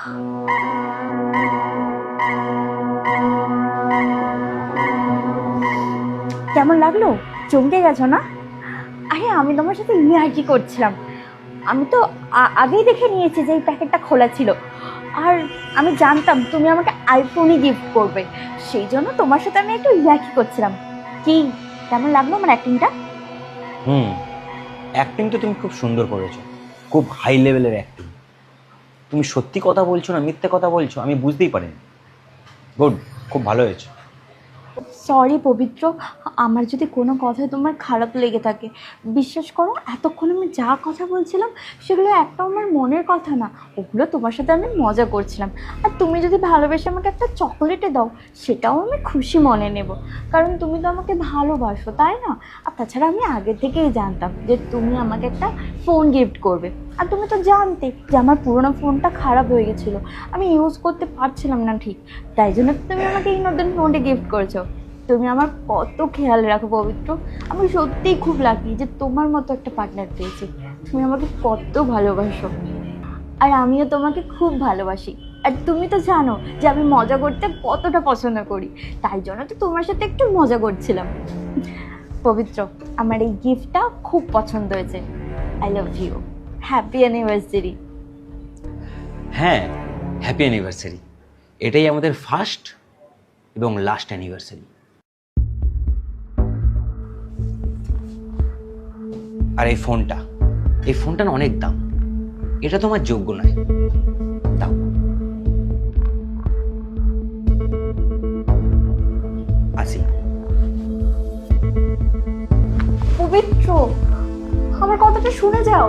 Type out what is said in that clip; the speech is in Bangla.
কেমন লাগলো? চমকে গেছো না? আরে আমি তোমার সাথে ইয়ার্কি করছিলাম। আমি তো আগেই দেখে নিয়েছি যে এই প্যাকেটটা খোলা ছিল, আর আমি জানতাম তুমি আমাকে আইফোনই গিফট করবে, সেই জন্য তোমার সাথে আমি একটু ইয়ার্কি করছিলাম। কি কেমন লাগলো আমার অ্যাক্টিংটা? হুম, অ্যাক্টিং তো তুমি খুব সুন্দর করেছো, খুব হাই লেভেলের অ্যাক্টিং। তুমি সত্যি কথা বলছো না মিথ্যে কথা বলছো আমি বুঝতেই পারিনি। গুড, খুব ভালো হয়েছে। সরি পবিত্র, আমার যদি কোনো কথায় তোমার খারাপ লেগে থাকে, বিশ্বাস করো এতক্ষণ আমি যা কথা বলছিলাম সেগুলো একটাও আমার মনের কথা না, ওগুলো তোমার সাথে আমি মজা করছিলাম। আর তুমি যদি ভালোবেসে আমাকে একটা চকোলেটে দাও সেটাও আমি খুশি মনে নেব, কারণ তুমি তো আমাকে ভালোবাসো, তাই না? আর তাছাড়া আমি আগে থেকেই জানতাম যে তুমি আমাকে একটা ফোন গিফট করবে, আর তুমি তো জানতে যে আমার পুরোনো ফোনটা খারাপ হয়ে গেছিলো, আমি ইউজ করতে পারছিলাম না ঠিক, তাই জন্য তো তুমি আমাকে এই নতুন ফোনটা গিফট করেছো। তুমি আমার কত খেয়াল রাখো পবিত্র, আমি সত্যিই খুব লাকি যে তোমার মতো একটা পার্টনার পেয়েছি। তুমি আমাকে কত ভালোবাসো, আর আমিও তোমাকে খুব ভালোবাসি। আর তুমি তো জানো যে আমি মজা করতে কতটা পছন্দ করি, তাই জন্য তো তোমার সাথে একটু মজা করছিলাম। পবিত্র, আমার এই গিফটটা খুব পছন্দ হয়েছে। I love you, happy anniversary. হ্যাঁ, হ্যাপি অ্যানিভার্সারি। এটাই আমাদের ফার্স্ট এবং লাস্ট অ্যানিভার্সারি। আর এই ফোনটা না অনেক দাম, এটা তোমার যোগ্য নয়। দাও। আসি। পবিত্র, আমার কথাটা শুনে যাও।